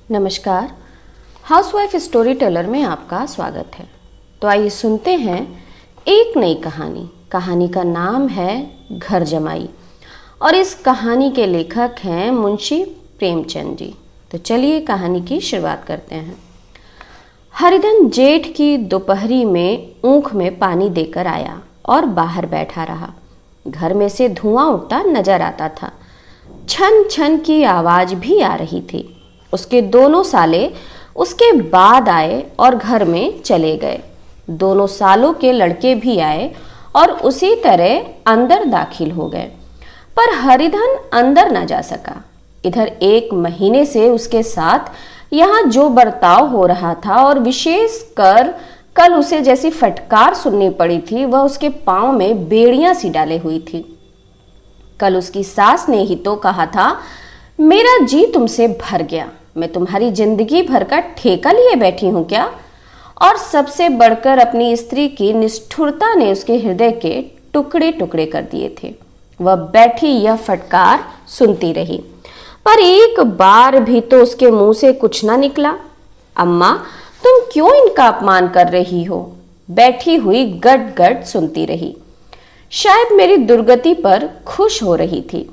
नमस्कार। Housewife story teller में आपका स्वागत है। तो आइए सुनते हैं एक नई कहानी। कहानी का नाम है घर जमाई और इस कहानी के लेखक हैं मुंशी प्रेमचंद जी। तो चलिए कहानी की शुरुआत करते हैं। हरिधन जेठ की दोपहरी में ऊख में पानी देकर आया और बाहर बैठा रहा। घर में से धुआं उठता नजर आता था। छन छन की आवाज भी आ रही थी। उसके दोनों साले उसके बाद आए और घर में चले गए। दोनों सालों के लड़के भी आए और उसी तरह अंदर दाखिल हो गए, पर हरिधन अंदर न जा सका। इधर 1 महीने से उसके साथ यहाँ जो बर्ताव हो रहा था और विशेष कर कल उसे जैसी फटकार सुननी पड़ी थी, वह उसके पांव में बेड़ियां सी डाले हुई थी। कल उसकी सास ने ही तो कहा था, मेरा जी तुमसे भर गया, मैं तुम्हारी जिंदगी भर का ठेका लिए बैठी हूं क्या? और सबसे बढ़कर अपनी स्त्री की निष्ठुरता ने उसके हृदय के टुकड़े टुकड़े कर दिए थे। वह बैठी यह फटकार सुनती रही, पर एक बार भी तो उसके मुंह से कुछ ना निकला। अम्मा, तुम क्यों इनका अपमान कर रही हो? बैठी हुई गट गट सुनती रही। शायद मेरी दुर्गति पर खुश हो रही थी।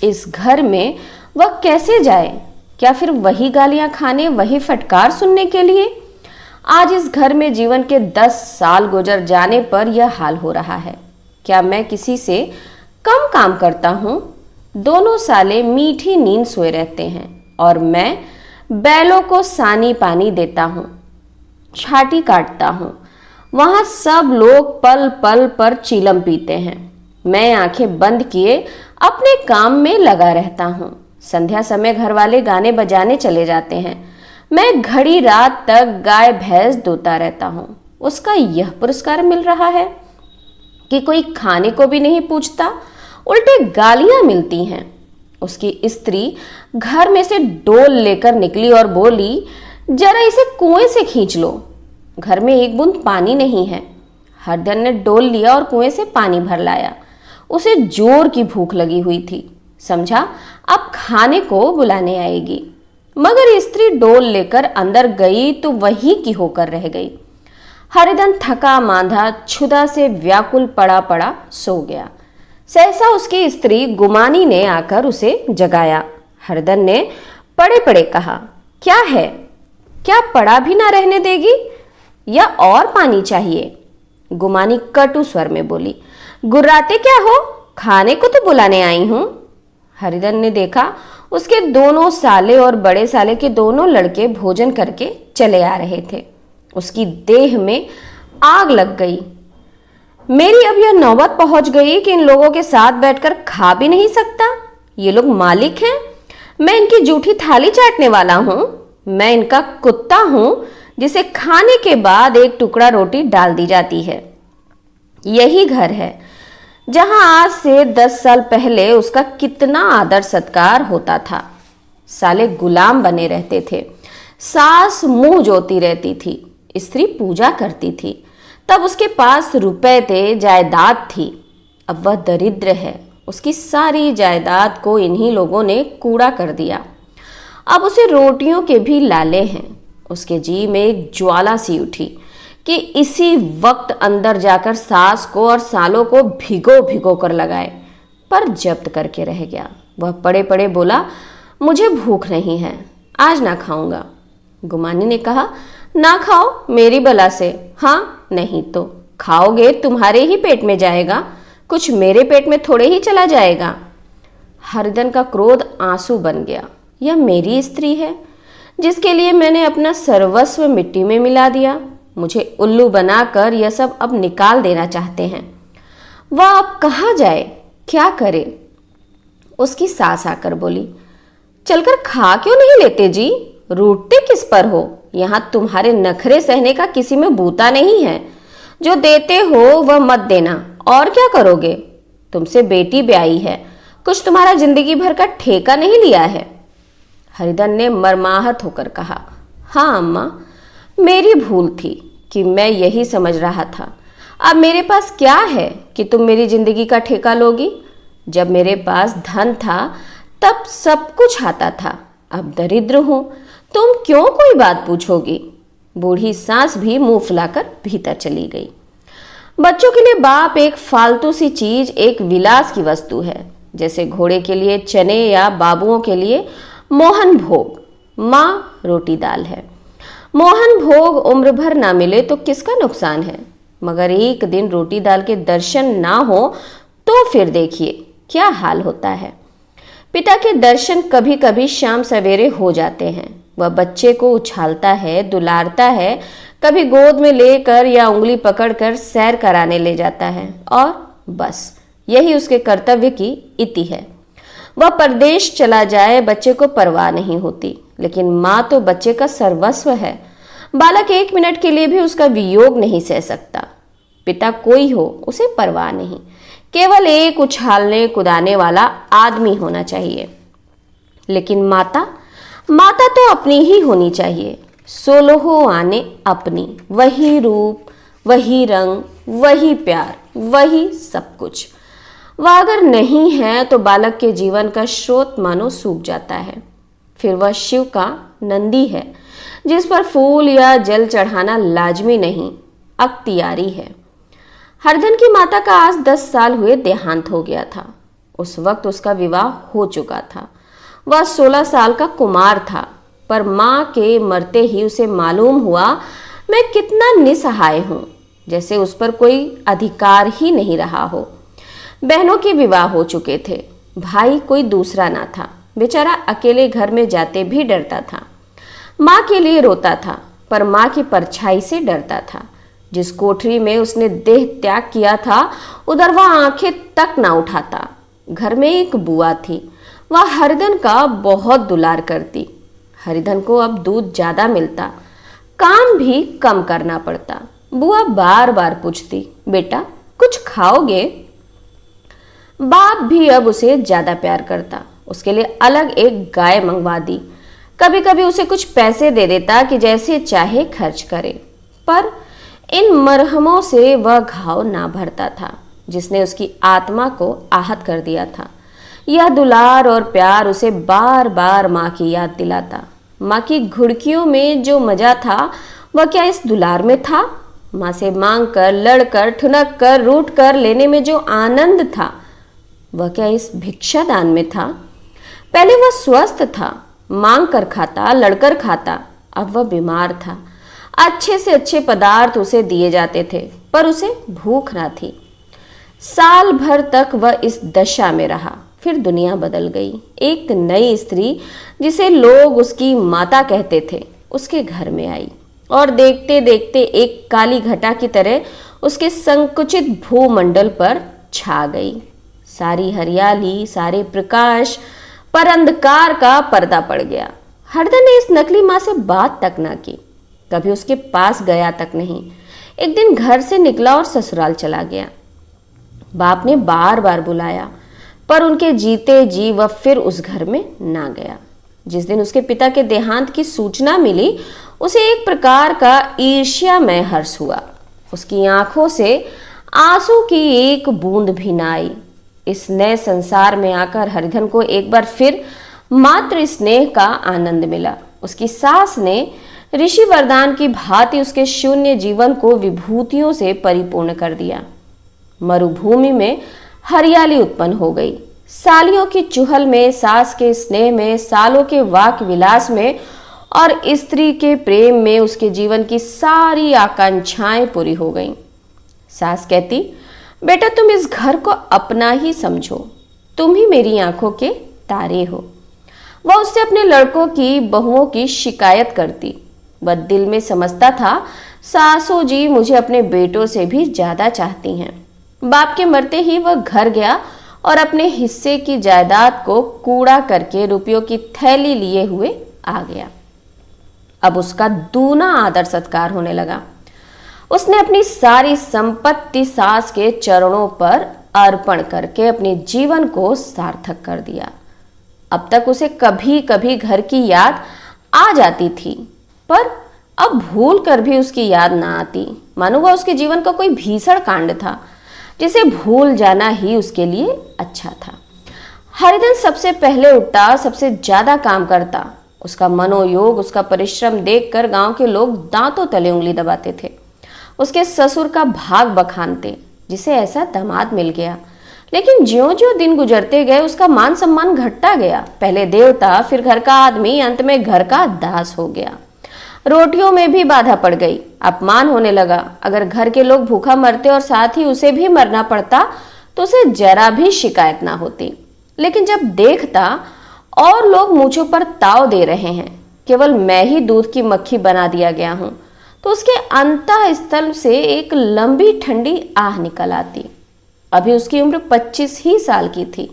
इस घर में वह कैसे जाए? क्या फिर वही गालियां खाने, वही फटकार सुनने के लिए? आज इस घर में जीवन के 10 साल गुजर जाने पर यह हाल हो रहा है। क्या मैं किसी से कम काम करता हूं? दोनों साले मीठी नींद सोए रहते हैं और मैं बैलों को सानी पानी देता हूं, छाटी काटता हूं। वहां सब लोग पल पल पर चीलम पीते हैं। मैं आंखें बंद किए अपने काम में लगा रहता हूं। संध्या समय घर वाले गाने बजाने चले जाते हैं। मैं घड़ी रात तक गाय भैंस दूता रहता हूं। उसका यह पुरस्कार मिल रहा है कि कोई खाने को भी नहीं पूछता, उल्टे गालियां मिलती हैं। उसकी स्त्री घर में से डोल लेकर निकली और बोली, जरा इसे कुएं से खींच लो, घर में एक बूंद पानी नहीं है। हरिधन ने डोल लिया और कुएं से पानी भर लाया। उसे जोर की भूख लगी हुई थी। समझा अब खाने को बुलाने आएगी, मगर स्त्री डोल लेकर अंदर गई तो वही की होकर रह गई। हरिधन थका मांधा क्षुधा से व्याकुल पड़ा पड़ा सो गया। सहसा उसकी स्त्री गुमानी ने आकर उसे जगाया। हरिधन ने पड़े पड़े कहा, क्या है? क्या पड़ा भी ना रहने देगी या और पानी चाहिए? गुमानी कटु स्वर में बोली, गुर्राते क्या हो? खाने को तो बुलाने आई हूं। हरिधन ने देखा उसके दोनों साले और बड़े साले के दोनों लड़के भोजन करके चले आ रहे थे। उसकी देह में आग लग गई। मेरी अब यह नौबत पहुंच गई कि इन लोगों के साथ बैठकर खा भी नहीं सकता। ये लोग मालिक हैं, मैं इनकी जूठी थाली चाटने वाला हूं। मैं इनका कुत्ता हूं जिसे खाने के बाद एक टुकड़ा रोटी डाल दी जाती है। यही घर है जहां आज से 10 साल पहले उसका कितना आदर सत्कार होता था। साले गुलाम बने रहते थे। सास मुंह जोती रहती थी, स्त्री पूजा करती थी। तब उसके पास रुपए थे, जायदाद थी। अब वह दरिद्र है। उसकी सारी जायदाद को इन्हीं लोगों ने कूड़ा कर दिया। अब उसे रोटियों के भी लाले हैं। उसके जी में एक ज्वाला सी उठी कि इसी वक्त अंदर जाकर सास को और सालों को भिगो भिगो कर लगाए, पर जब्त करके रह गया। वह पड़े पड़े बोला, मुझे भूख नहीं है, आज ना खाऊंगा। गुमानी ने कहा, ना खाओ मेरी बला से। हाँ, नहीं तो खाओगे तुम्हारे ही पेट में जाएगा, कुछ मेरे पेट में थोड़े ही चला जाएगा। हरिधन का क्रोध आंसू बन गया। यह मेरी स्त्री है जिसके लिए मैंने अपना सर्वस्व मिट्टी में मिला दिया। मुझे उल्लू बनाकर यह सब अब निकाल देना चाहते हैं। वह अब कहाँ जाए, क्या करे? उसकी सास आकर बोली, चलकर खा क्यों नहीं लेते जी? रूठते किस पर हो? यहाँ तुम्हारे नखरे सहने का किसी में बूता नहीं है। जो देते हो वह मत देना, और क्या करोगे? तुमसे बेटी ब्याई है, कुछ तुम्हारा जिंदगी भर का ठेका नहीं लिया है। हरिधन ने मर्माहत होकर कहा, हाँ अम्मा, मेरी भूल थी कि मैं यही समझ रहा था। अब मेरे पास क्या है कि तुम मेरी जिंदगी का ठेका लोगी? जब मेरे पास धन था तब सब कुछ आता था। अब दरिद्र हूं तुम क्यों कोई बात पूछोगी? बूढ़ी सास भी मुंह फुलाकर भीतर चली गई। बच्चों के लिए बाप एक फालतू सी चीज, एक विलास की वस्तु है, जैसे घोड़े के लिए चने या बाबुओं के लिए मोहन भोग। माँ रोटी दाल है। मोहन भोग उम्र भर ना मिले तो किसका नुकसान है, मगर एक दिन रोटी दाल के दर्शन ना हो तो फिर देखिए क्या हाल होता है। पिता के दर्शन कभी कभी शाम सवेरे हो जाते हैं। वह बच्चे को उछालता है, दुलारता है, कभी गोद में लेकर या उंगली पकड़कर सैर कराने ले जाता है, और बस यही उसके कर्तव्य की इति है। वह परदेश चला जाए, बच्चे को परवाह नहीं होती, लेकिन माँ तो बच्चे का सर्वस्व है। बालक एक मिनट के लिए भी उसका वियोग नहीं सह सकता। पिता कोई हो उसे परवाह नहीं, केवल एक उछालने कुदाने वाला आदमी होना चाहिए। लेकिन माता माता तो अपनी ही होनी चाहिए। सोलहो आने अपनी, वही रूप, वही रंग, वही प्यार, वही सब कुछ। वह अगर नहीं है तो बालक के जीवन का स्रोत मानो सूख जाता है। फिर वह शिव का नंदी है, जिस पर फूल या जल चढ़ाना लाजमी नहीं, अख्तियारी है। हरधन की माता का आज 10 साल हुए देहांत हो गया था। उस वक्त उसका विवाह हो चुका था। वह 16 साल का कुमार था, पर माँ के मरते ही उसे मालूम हुआ मैं कितना निसहाय हूँ, जैसे उस पर कोई अधिकार ही नहीं रहा हो। बहनों के विवाह हो चुके थे, भाई कोई दूसरा ना था। बेचारा अकेले घर में जाते भी डरता था। माँ के लिए रोता था, पर माँ की परछाई से डरता था। जिस कोठरी में उसने देह त्याग किया था, उधर वह आंखें तक ना उठाता। घर में एक बुआ थी, वह हरिधन का बहुत दुलार करती। हरिधन को अब दूध ज्यादा मिलता, काम भी कम करना पड़ता। बुआ बार बार पूछती, बेटा कुछ खाओगे? बाप भी अब उसे ज्यादा प्यार करता, उसके लिए अलग एक गाय मंगवा दी। कभी कभी उसे कुछ पैसे दे देता कि जैसे चाहे खर्च करे, पर इन मरहमों से वह घाव ना भरता था जिसने उसकी आत्मा को आहत कर दिया था। यह दुलार और प्यार उसे बार बार माँ की याद दिलाता। माँ की घुड़कियों में जो मजा था, वह क्या इस दुलार में था? माँ से मांग कर, लड़कर, ठुनक कर, रूठ कर लेने में जो आनंद था, वह क्या इस भिक्षा दान में था? पहले वह स्वस्थ था, मांग कर खाता, लड़कर खाता। अब वह बीमार था। अच्छे से अच्छे पदार्थ उसे दिए जाते थे, पर उसे भूख ना थी। साल भर तक वह इस दशा में रहा। फिर दुनिया बदल गई। एक नई स्त्री, जिसे लोग उसकी माता कहते थे, उसके घर में आई और देखते देखते एक काली घटा की तरह उसके संकुचित भूमंडल पर छा गई। सारी हरियाली, सारे प्रकाश पर अंधकार का पर्दा पड़ गया। हरधन ने इस नकली माँ से बात तक ना की, कभी उसके पास गया तक नहीं। एक दिन घर से निकला और ससुराल चला गया। बाप ने बार बार बुलाया, पर उनके जीते जी वह फिर उस घर में ना गया। जिस दिन उसके पिता के देहांत की सूचना मिली, उसे एक प्रकार का ईर्ष्यामय हर्ष हुआ। उसकी आंखों से आंसू की एक बूंद भी ना आई। इस नए संसार में आकर हरिधन को एक बार फिर मातृ स्नेह का आनंद मिला। उसकी सास ने ऋषि वरदान की भांति उसके शून्य जीवन को विभूतियों से परिपूर्ण कर दिया। मरुभूमि में हरियाली उत्पन्न हो गई। सालियों की चुहल में, सास के स्नेह में, सालों के वाक विलास में और स्त्री के प्रेम में उसके जीवन की सारी आकांक्षाएं पूरी हो गईं। सास कहती, बेटा तुम इस घर को अपना ही समझो, तुम ही मेरी आंखों के तारे हो। वह उससे अपने लड़कों की, बहुओं की शिकायत करती। वह दिल में समझता था, सासू जी मुझे अपने बेटों से भी ज्यादा चाहती हैं। बाप के मरते ही वह घर गया और अपने हिस्से की जायदाद को कूड़ा करके रुपयों की थैली लिए हुए आ गया। अब उसका दूना आदर सत्कार होने लगा। उसने अपनी सारी संपत्ति सास के चरणों पर अर्पण करके अपने जीवन को सार्थक कर दिया। अब तक उसे कभी कभी घर की याद आ जाती थी, पर अब भूल कर भी उसकी याद ना आती, मानो वह उसके जीवन का कोई भीषण कांड था जिसे भूल जाना ही उसके लिए अच्छा था। हरिधन सबसे पहले उठता, सबसे ज्यादा काम करता, उसका मनोयोग, उसका परिश्रम देखकर गांव के लोग दांतों तले उंगली दबाते थे। उसके ससुर का भाग बखानते, जिसे ऐसा दामाद मिल गया। लेकिन ज्यों ज्यों दिन गुजरते गए उसका मान सम्मान घटता गया। पहले देवता, फिर घर का आदमी, अंत में घर का दास हो गया। रोटियों में भी बाधा पड़ गई, अपमान होने लगा। अगर घर के लोग भूखा मरते और साथ ही उसे भी मरना पड़ता तो उसे जरा भी शिकायत ना होती। लेकिन जब देखता और लोग मूंछों पर ताव दे रहे हैं, केवल मैं ही दूध की मक्खी बना दिया गया हूं, तो उसके अंतःस्थल से एक लंबी ठंडी आह निकल आती। अभी उसकी उम्र 25 ही साल की थी।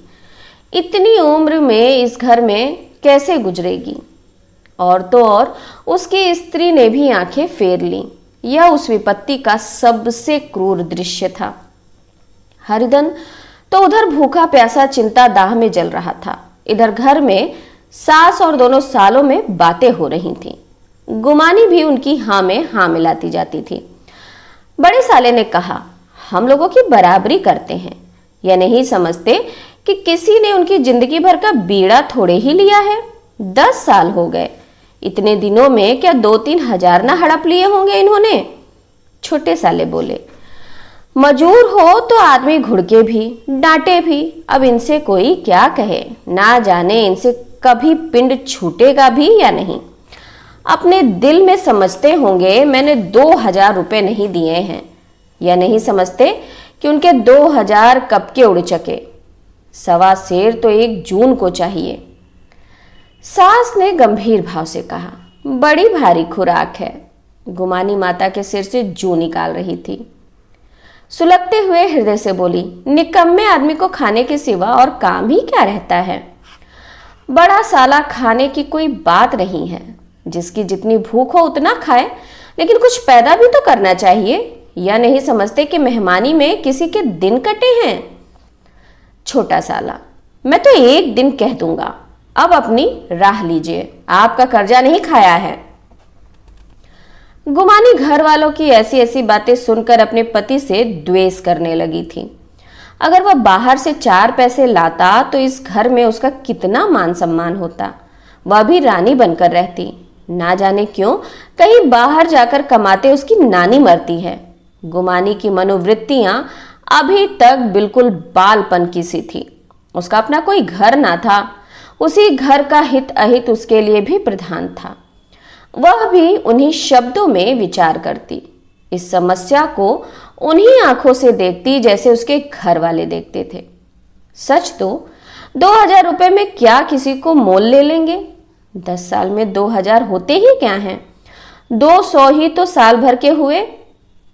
इतनी उम्र में इस घर में कैसे गुजरेगी? और तो और उसकी स्त्री ने भी आंखें फेर लीं। यह उस विपत्ति का सबसे क्रूर दृश्य था। हरिधन तो उधर भूखा प्यासा चिंता दाह में जल रहा था। इधर घर में सास और दोनों सालों में बातें हो रही थीं। गुमानी भी उनकी हाँ में हाँ मिलाती जाती थी। बड़े साले ने कहा, हम लोगों की बराबरी करते हैं। यह नहीं समझते कि किसी ने उनकी जिंदगी भर का बीड़ा थोड़े ही लिया है। 10 साल हो गए। इतने दिनों में क्या 2-3 हजार ना हड़प लिए होंगे इन्होंने? छोटे साले बोले, मजूर हो तो आदमी घुड़के भी, डांटे भी। अब इनसे कोई क्या कहे, ना जाने इनसे कभी पिंड छूटेगा भी या नहीं। अपने दिल में समझते होंगे मैंने 2000 रुपए नहीं दिए हैं। या नहीं समझते कि उनके 2000 कब के उड़ चके। 1.25 सेर तो 1 जून को चाहिए। सास ने गंभीर भाव से कहा, बड़ी भारी खुराक है। गुमानी माता के सिर से जू निकाल रही थी। सुलगते हुए हृदय से बोली, निकम्मे आदमी को खाने के सिवा और काम ही क्या रहता है। बड़ा साला खाने की कोई बात नहीं है। जिसकी जितनी भूख हो उतना खाए, लेकिन कुछ पैदा भी तो करना चाहिए। या नहीं समझते कि मेहमानी में किसी के दिन कटे हैं। छोटा साला, मैं तो एक दिन कह दूंगा, अब अपनी राह लीजिए, आपका कर्जा नहीं खाया है। गुमानी घर वालों की ऐसी ऐसी बातें सुनकर अपने पति से द्वेष करने लगी थी। अगर वह बाहर से 4 पैसे लाता तो इस घर में उसका कितना मान सम्मान होता। वह भी रानी बनकर रहती। ना जाने क्यों कहीं बाहर जाकर कमाते उसकी नानी मरती है। गुमानी की मनोवृत्तियां अभी तक बिल्कुल बालपन की सी थी। उसका अपना कोई घर ना था। उसी घर का हित अहित उसके लिए भी प्रधान था। वह भी उन्हीं शब्दों में विचार करती। इस समस्या को उन्हीं आंखों से देखती जैसे उसके घर वाले देखते थे। सच तो 2000 रुपए में क्या किसी को मोल ले लेंगे? 10 साल में 2000 होते ही क्या हैं? 200 ही तो साल भर के हुए।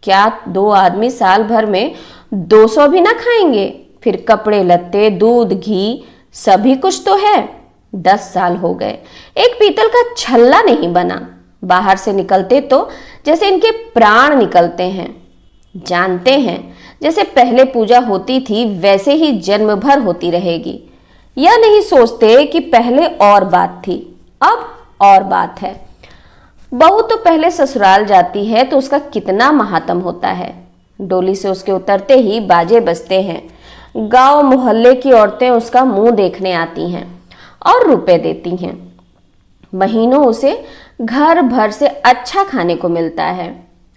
क्या 2 आदमी साल भर में 200 भी ना खाएंगे? फिर कपड़े लत्ते, दूध, घी सभी कुछ तो है। 10 साल हो गए, एक पीतल का छल्ला नहीं बना। बाहर से निकलते तो जैसे इनके प्राण निकलते हैं। जानते हैं जैसे पहले पूजा होती थी वैसे ही जन्म भर होती रहेगी। यह नहीं सोचते कि पहले और बात थी, अब और बात है। बहू तो पहले ससुराल जाती है तो उसका कितना महात्म होता है। डोली से उसके उतरते ही बाजे बजते हैं। गांव मोहल्ले की औरतें उसका मुंह देखने आती हैं और रुपए देती हैं। महीनों उसे घर भर से अच्छा खाने को मिलता है,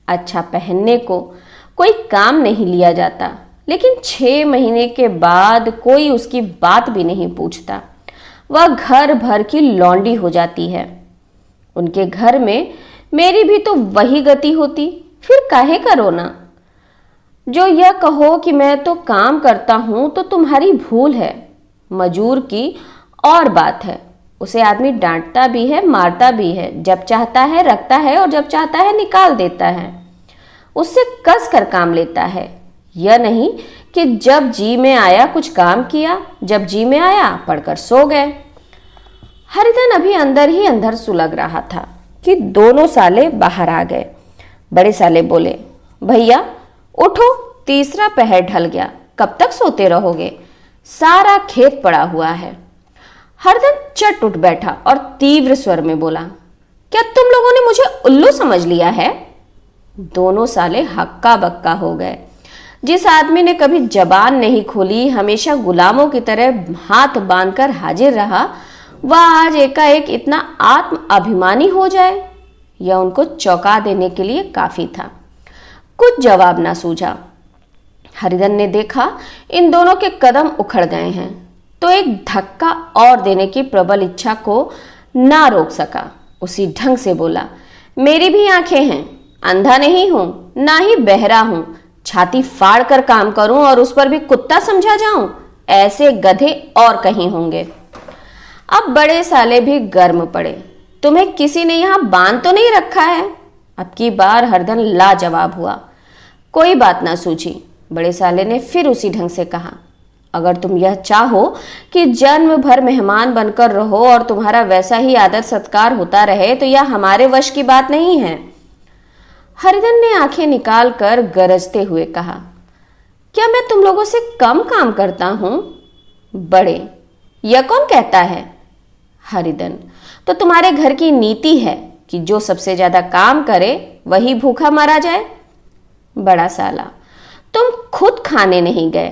अच्छा पहनने को। कोई काम नहीं लिया जाता। लेकिन 6 महीने के बाद कोई उसकी बात भी नहीं पूछता। वह घर भर की लौंडी हो जाती है। उनके घर में मेरी भी तो वही गति होती, फिर काहे करो ना। जो यह कहो कि मैं तो काम करता हूं तो तुम्हारी भूल है। मजूर की और बात है। उसे आदमी डांटता भी है, मारता भी है। जब चाहता है रखता है और जब चाहता है निकाल देता है। उससे कस कर काम लेता है। यह नहीं कि जब जी में आया कुछ काम किया, जब जी में आया पढ़कर सो गए। हरिधन अभी अंदर ही अंदर सुलग रहा था कि दोनों साले बाहर आ गए। बड़े साले बोले, भैया उठो, तीसरा पहर ढल गया, कब तक सोते रहोगे? सारा खेत पड़ा हुआ है। हरिधन चट उठ बैठा और तीव्र स्वर में बोला, क्या तुम लोगों ने मुझे उल्लू समझ लिया है? दोनों साले हक्का बक्का हो गए। जिस आदमी ने कभी जबान नहीं खोली, हमेशा गुलामों की तरह हाथ बांधकर हाजिर रहा, वह आज एकाएक इतना आत्म अभिमानी हो जाए, यह उनको चौंका देने के लिए काफी था। कुछ जवाब ना सूझा। हरिधन ने देखा इन दोनों के कदम उखड़ गए हैं, तो एक धक्का और देने की प्रबल इच्छा को ना रोक सका। उसी ढंग से बोला, मेरी भी आंखें हैं, अंधा नहीं हूं, ना ही बहरा हूं। छाती फाड़ कर काम करूं और उस पर भी कुत्ता समझा जाऊं, ऐसे गधे और कहीं होंगे। अब बड़े साले भी गर्म पड़े। तुम्हें किसी ने यहां बांध तो नहीं रखा है? अब की बार हरदन लाजवाब हुआ। कोई बात ना सूझी। बड़े साले ने फिर उसी ढंग से कहा, अगर तुम यह चाहो कि जन्म भर मेहमान बनकर रहो और तुम्हारा वैसा ही आदर सत्कार होता रहे, तो यह हमारे वश की बात नहीं है। हरिधन ने आंखें निकालकर गरजते हुए कहा, क्या मैं तुम लोगों से कम काम करता हूं? बड़े, यह कौन कहता है? हरिधन, तो तुम्हारे घर की नीति है कि जो सबसे ज्यादा काम करे वही भूखा मारा जाए। बड़ा साला, तुम खुद खाने नहीं गए,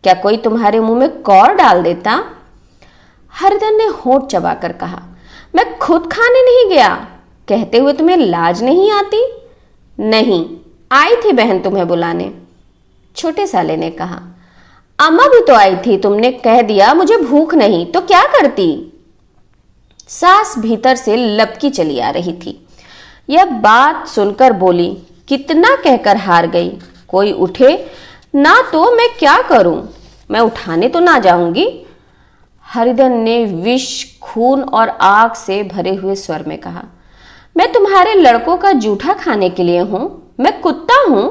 क्या कोई तुम्हारे मुंह में कौर डाल देता? हरिधन ने होंठ चबाकर कहा, मैं खुद खाने नहीं गया कहते हुए तुम्हें लाज नहीं आती? नहीं, आई थी बहन तुम्हें बुलाने। छोटे साले ने कहा, अम्मा भी तो आई थी, तुमने कह दिया मुझे भूख नहीं, तो क्या करती? सास भीतर से लपकी चली आ रही थी। यह बात सुनकर बोली, कितना कहकर हार गई, कोई उठे ना तो मैं क्या करूं? मैं उठाने तो ना जाऊंगी। हरिधन ने विष, खून और आग से भरे हुए स्वर में कहा, मैं तुम्हारे लड़कों का जूठा खाने के लिए हूं? मैं कुत्ता हूं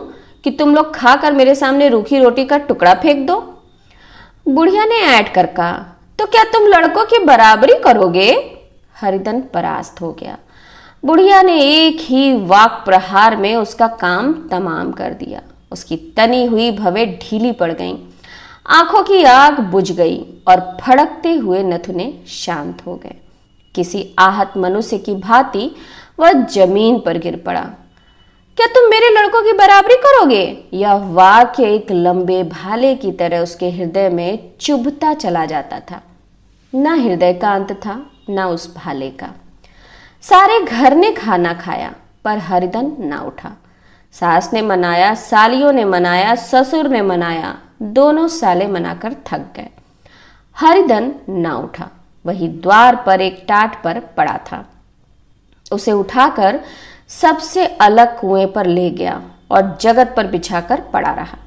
कि तुम लोग खाकर मेरे सामने रूखी रोटी का टुकड़ा फेंक दो? बुढ़िया ने ऐंठ कर कहा, तो क्या तुम लड़कों की बराबरी करोगे? हरिधन परास्त हो गया। बुढ़िया ने एक ही वाक प्रहार में उसका काम तमाम कर दिया। उसकी तनी हुई भवें ढीली पड़ गईं, आंखों की आग बुझ गई और फड़कते हुए नथुने शांत हो गए। किसी आहत मनुष्य की भांति वह जमीन पर गिर पड़ा। क्या तुम मेरे लड़कों की बराबरी करोगे? यह वाक्य एक लंबे भाले की तरह उसके हृदय में चुभता चला जाता था। ना हृदय का अंत था, ना उस भाले का। सारे घर ने खाना खाया, पर हरिधन ना उठा। सास ने मनाया, सालियों ने मनाया, ससुर ने मनाया, दोनों साले मनाकर थक गए। हरिधन ना उठा, वही द्वार पर एक टाट पर पड़ा था। उसे उठाकर सबसे अलग कुएं पर ले गया और जगत पर बिछाकर पड़ा रहा।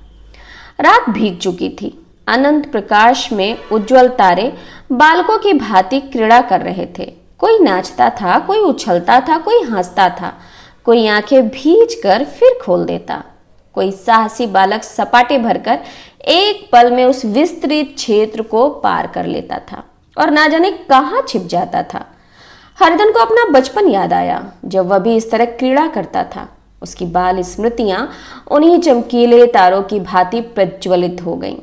रात भीग चुकी थी। अनंत प्रकाश में उज्जवल तारे बालकों की भांति क्रीड़ा कर रहे थे। कोई नाचता था, कोई उछलता था, कोई हंसता था, कोई आंखें भीज कर फिर खोल देता, कोई साहसी बालक सपाटे भरकर एक पल में उस विस्तृत क्षेत्र को पार कर लेता था और ना जाने कहां छिप जाता था। हरिधन को अपना बचपन याद आया, जब वह भी इस तरह क्रीड़ा करता था। उसकी बाल स्मृतियां उन्हीं चमकीले तारों की भांति प्रज्वलित हो गईं।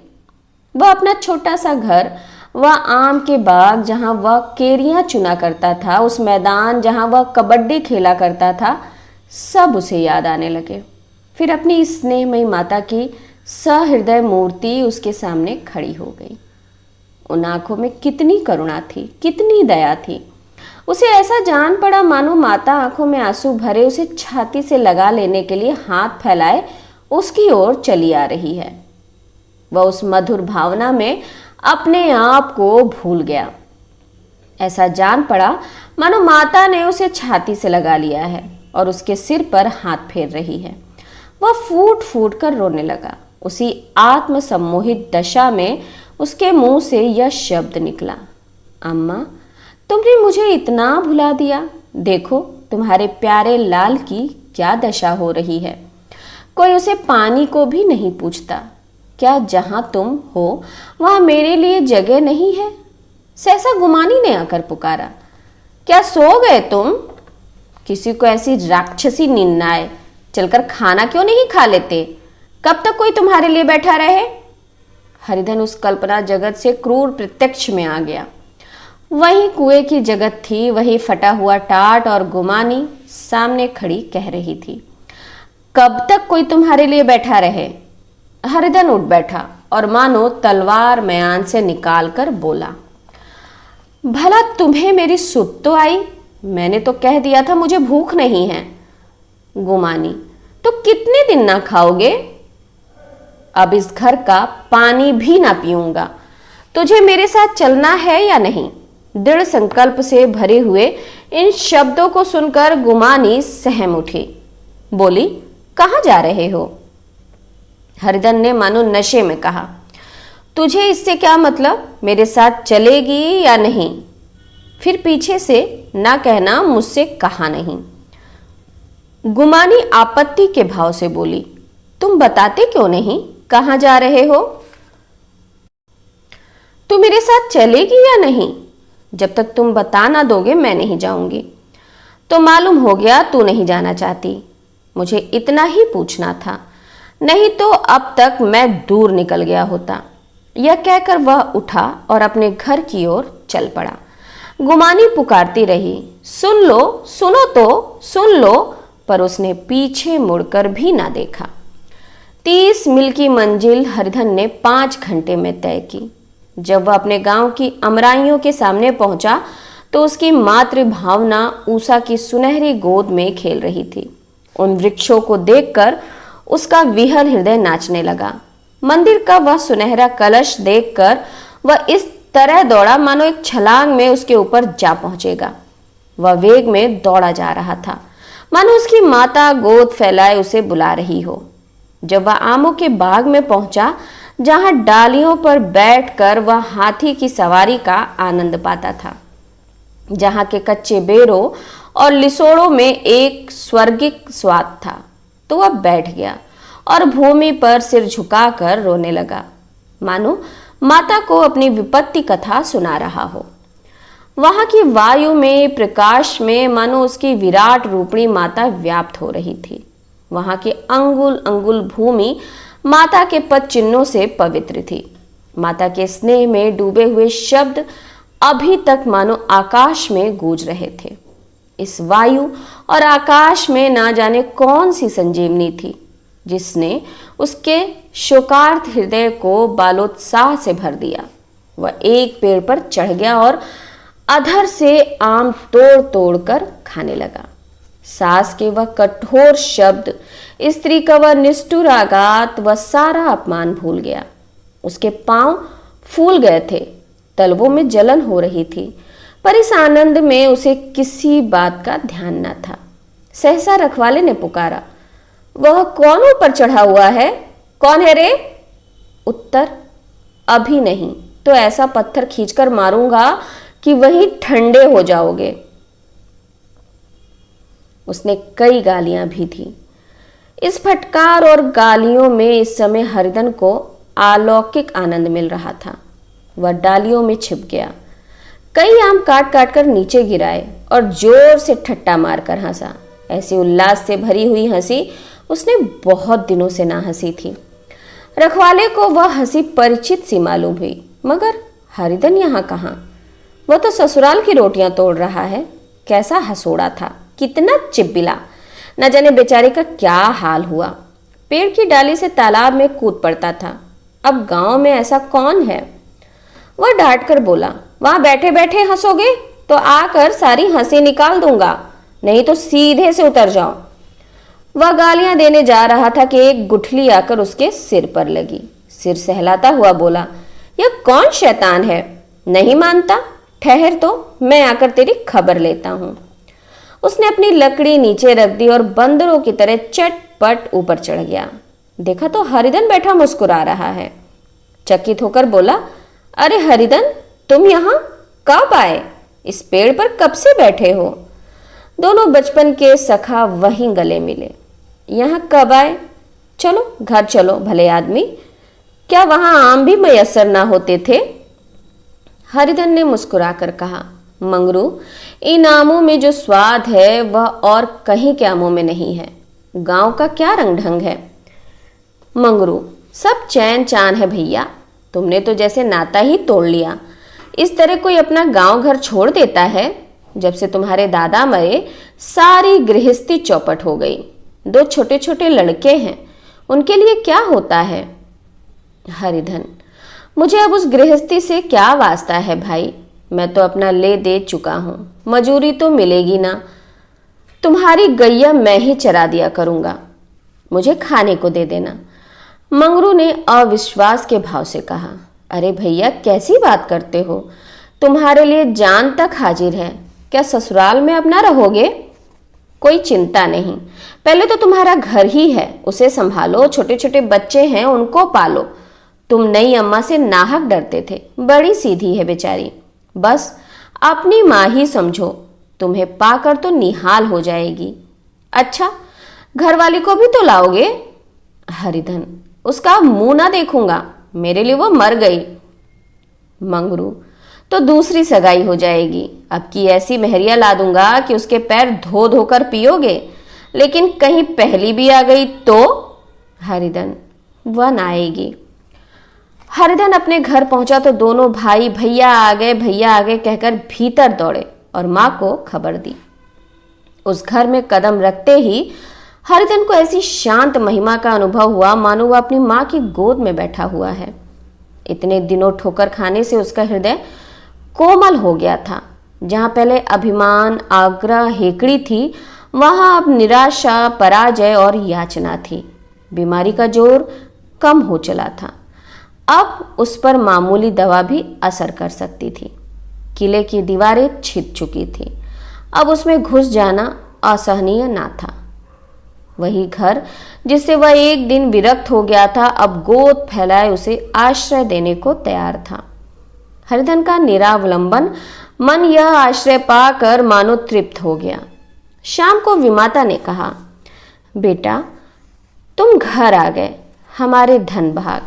वह अपना छोटा सा घर, वह आम के बाग जहां वह केरियां चुना करता था, उस मैदान जहां वह कबड्डी खेला करता था, सब उसे याद आने लगे। फिर अपनी स्नेहमयी माता की सहृदय मूर्ति उसके सामने खड़ी हो गई। उन आंखों में कितनी करुणा थी, कितनी दया थी। उसे ऐसा जान पड़ा मानो माता आंखों में आंसू भरे उसे छाती से लगा लेने के लिए हाथ फैलाए उसकी ओर चली आ रही है। वह उस मधुर भावना में अपने आप को भूल गया। ऐसा जान पड़ा मानो माता ने उसे छाती से लगा लिया है और उसके सिर पर हाथ फेर रही है। वह फूट फूट कर रोने लगा। उसी आत्म सम्मोहित दशा में उसके मुंह से यह शब्द निकला, अम्मा, तुमने मुझे इतना भुला दिया। देखो तुम्हारे प्यारे लाल की क्या दशा हो रही है। कोई उसे पानी को भी नहीं पूछता। क्या जहां तुम हो वहां मेरे लिए जगह नहीं है? सहसा गुमानी ने आकर पुकारा, क्या सो गए तुम? किसी को ऐसी राक्षसी नींद न आए, चलकर खाना क्यों नहीं खा लेते? कब तक कोई तुम्हारे लिए बैठा रहे? हरिधन उस कल्पना जगत से क्रूर प्रत्यक्ष में आ गया। वही कुएं की जगत थी, वही फटा हुआ टाट और गुमानी सामने खड़ी कह रही थी, कब तक कोई तुम्हारे लिए बैठा रहे? हरिधन उठ बैठा और मानो तलवार म्यान से निकाल कर बोला, भला तुम्हें मेरी सुध तो आई? मैंने तो कह दिया था मुझे भूख नहीं है। गुमानी, तो कितने दिन ना खाओगे? अब इस घर का पानी भी ना पीऊंगा। तुझे मेरे साथ चलना है या नहीं? दृढ़ संकल्प से भरे हुए इन शब्दों को सुनकर गुमानी सहम उठी। बोली, कहां जा रहे हो? हरिधन ने मानो नशे में कहा, तुझे इससे क्या मतलब? मेरे साथ चलेगी या नहीं? फिर पीछे से ना कहना मुझसे कहा नहीं। गुमानी आपत्ति के भाव से बोली, तुम बताते क्यों नहीं कहां जा रहे हो? तू मेरे साथ चलेगी या नहीं? जब तक तुम बता ना दोगे मैं नहीं जाऊंगी। तो मालूम हो गया तू नहीं जाना चाहती। मुझे इतना ही पूछना था, नहीं तो अब तक मैं दूर निकल गया होता। यह कहकर वह उठा और अपने घर की ओर चल पड़ा। गुमानी पुकारती रही, सुन लो, सुनो तो, सुन लो, पर उसने पीछे मुड़कर भी ना देखा। 30 मील की मंजिल हरिधन ने 5 घंटे में तय की। जब वह अपने गांव की अमराइयों के सामने पहुंचा तो उसकी मातृभावना ऊषा की सुनहरी गोद में खेल रही थी। उन वृक्षों को देखकर उसका विहल हृदय नाचने लगा। मंदिर का वह सुनहरा कलश देखकर वह इस तरह दौड़ा मानो एक छलांग में उसके ऊपर जा पहुंचेगा। वह वेग में दौड़ा जा रहा था, मानो उसकी माता गोद फैलाए उसे बुला रही हो। जब वह आमों के बाग में पहुंचा, जहां डालियों पर बैठकर वह हाथी की सवारी का आनंद पाता था, जहां के कच्चे बेरों और लिसोड़ों में एक स्वर्गिक स्वाद था, तो वह बैठ गया और भूमि पर सिर झुकाकर रोने लगा, मानो माता को अपनी विपत्ति कथा सुना रहा हो। वहां की वायु में, प्रकाश में मानो उसकी विराट रूपणी माता व्याप्त हो रही थी। वहां की अंगुल अंगुल भूमि माता के पद चिन्हों से पवित्र थी। माता के स्नेह में डूबे हुए शब्द अभी तक मानो आकाश में गूंज रहे थे। इस वायु और आकाश में ना जाने कौन सी संजीवनी थी, जिसने उसके शोकार्त हृदय को बालोत्साह से भर दिया। वह एक पेड़ पर चढ़ गया और अधर से आम तोड़ तोड़ कर खाने लगा। सास के वह कठोर शब्द, स्त्री का वह निष्ठुर आघात, वह सारा अपमान भूल गया। उसके पांव फूल गए थे, तलवों में जलन हो रही थी, पर इस आनंद में उसे किसी बात का ध्यान न था। सहसा रखवाले ने पुकारा, वह कौन ऊपर चढ़ा हुआ है? कौन है रे? उत्तर, अभी नहीं तो ऐसा पत्थर खींचकर मारूंगा कि वहीं ठंडे हो जाओगे। उसने कई गालियां भी दी। इस फटकार और गालियों में इस समय हरिधन को अलौकिक आनंद मिल रहा था। वह डालियों में छिप गया, कई आम काट काट कर नीचे गिराए और जोर से ठट्टा मारकर हंसा। ऐसी उल्लास से भरी हुई हंसी उसने बहुत दिनों से ना हंसी थी। रखवाले को वह हंसी परिचित सी मालूम हुई, मगर हरिधन यहाँ कहाँ? वह तो ससुराल की रोटियां तोड़ रहा है। कैसा हंसोड़ा था, कितना चिबिला, न जाने बेचारे का क्या हाल हुआ। पेड़ की डाली से तालाब में कूद पड़ता था। अब गांव में ऐसा कौन है? वह डांट कर बोला, वहां बैठे बैठे हंसोगे तो आकर सारी हंसी निकाल दूंगा, नहीं तो सीधे से उतर जाओ। वह गालियां देने जा रहा था कि एक गुठली आकर उसके सिर पर लगी। सिर सहलाता हुआ बोला, यह कौन शैतान है? नहीं मानता? ठहर तो मैं आकर तेरी खबर लेता हूं। उसने अपनी लकड़ी नीचे रख दी और बंदरों की तरह चटपट ऊपर चढ़ गया। देखा तो हरिधन बैठा मुस्कुरा रहा है। चकित होकर बोला, अरे हरिधन, तुम यहाँ कब आए? इस पेड़ पर कब से बैठे हो? दोनों बचपन के सखा वहीं गले मिले। यहाँ कब आए? चलो घर चलो भले आदमी, क्या वहां आम भी मयसर ना होते थे? हरिधन ने मुस्कुराकर कहा, मंगरू, इन आमों में जो स्वाद है वह और कहीं के आमों में नहीं है। गांव का क्या रंग ढंग है। मंगरू, सब चैन चान है भैया, तुमने तो जैसे नाता ही तोड़ लिया। इस तरह कोई अपना गांव घर छोड़ देता है? जब से तुम्हारे दादा मरे सारी गृहस्थी चौपट हो गई। 2 छोटे छोटे लड़के हैं, उनके लिए क्या होता है? हरिधन, मुझे अब उस गृहस्थी से क्या वास्ता है भाई। मैं तो अपना ले दे चुका हूँ, मजूरी तो मिलेगी ना। तुम्हारी गैया मैं ही चरा दिया करूँगा, मुझे खाने को दे देना। मंगरू ने अविश्वास के भाव से कहा। अरे भैया कैसी बात करते हो, तुम्हारे लिए जान तक हाजिर है, क्या ससुराल में अब ना रहोगे? कोई चिंता नहीं, पहले तो तुम्हारा घर ही है, उसे संभालो, छोटे छोटे बच्चे हैं उनको पालो। तुम नई अम्मा से नाहक डरते थे, बड़ी सीधी है बेचारी, बस अपनी माँ ही समझो, तुम्हें पाकर तो निहाल हो जाएगी। अच्छा घरवाली को भी तो लाओगे? हरिधन, उसका मुंह ना देखूंगा, मेरे लिए वो मर गई। मंगरू, तो दूसरी सगाई हो जाएगी, अब की ऐसी मेहरिया ला दूंगा कि उसके पैर धो धोकर पियोगे, लेकिन कहीं पहली भी आ गई तो? हरिधन, वह ना आएगी। हरिधन अपने घर पहुंचा तो दोनों भाई भैया आ गए कहकर भीतर दौड़े और मां को खबर दी। उस घर में कदम रखते ही हरिधन को ऐसी शांत महिमा का अनुभव हुआ मानो वह अपनी मां की गोद में बैठा हुआ है। इतने दिनों ठोकर खाने से उसका हृदय कोमल हो गया था। जहां पहले अभिमान, आग्रह, हेकड़ी थी, वहां अब निराशा, पराजय और याचना थी। बीमारी का जोर कम हो चला था, अब उस पर मामूली दवा भी असर कर सकती थी। किले की दीवारें छिद चुकी थी, अब उसमें घुस जाना असहनीय ना था। वही घर जिससे वह एक दिन विरक्त हो गया था, अब गोद फैलाए उसे आश्रय देने को तैयार था। हरिधन का निरावलंबन मन यह आश्रय पाकर मानो तृप्त हो गया। शाम को विमाता ने कहा, बेटा तुम घर आ गए, हमारे धन भाग,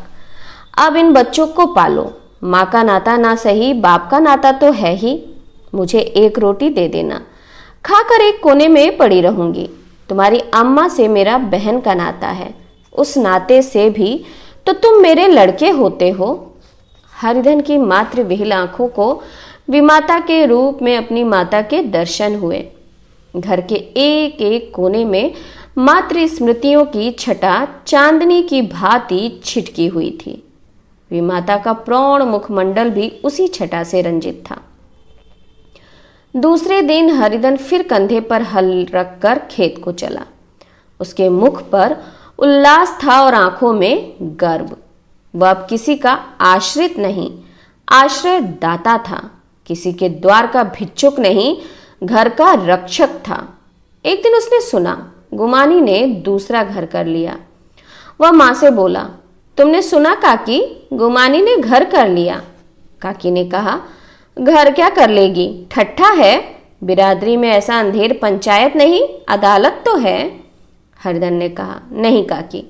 अब इन बच्चों को पालो। माँ का नाता ना सही, बाप का नाता तो है ही। मुझे एक रोटी दे देना, खाकर एक कोने में पड़ी रहूंगी। तुम्हारी अम्मा से मेरा बहन का नाता है, उस नाते से भी तो तुम मेरे लड़के होते हो। हरिधन की मातृ विहील आंखों को विमाता के रूप में अपनी माता के दर्शन हुए। घर के एक एक कोने में मातृ स्मृतियों की छटा चांदनी की भांति छिटकी हुई थी। विमाता का प्रौढ़ मुखमंडल भी उसी छटा से रंजित था। दूसरे दिन हरिधन फिर कंधे पर हल रखकर खेत को चला। उसके मुख पर उल्लास था और आंखों में गर्व। वह अब किसी का आश्रित नहीं, आश्रय दाता था। किसी के द्वार का भिक्षुक नहीं, घर का रक्षक था। एक दिन उसने सुना गुमानी ने दूसरा घर कर लिया। वह मां से बोला, तुमने सुना काकी, गुमानी ने घर कर लिया। काकी ने कहा, घर क्या कर लेगी, ठट्ठा है, बिरादरी में ऐसा अंधेर पंचायत नहीं, अदालत तो है। हरिधन ने कहा, नहीं काकी,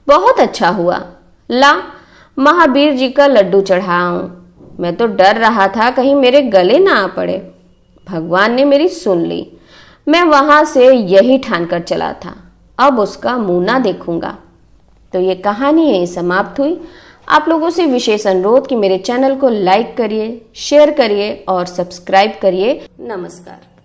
बहुत अच्छा हुआ, ला महावीर जी का लड्डू चढ़ाऊं। मैं तो डर रहा था कहीं मेरे गले ना आ पड़े। भगवान ने मेरी सुन ली। मैं वहां से यही ठान कर चला था, अब उसका मुंह ना देखूंगा। तो ये कहानी यहीं समाप्त हुई। आप लोगों से विशेष अनुरोध कि मेरे चैनल को लाइक करिए, शेयर करिए और सब्सक्राइब करिए। नमस्कार।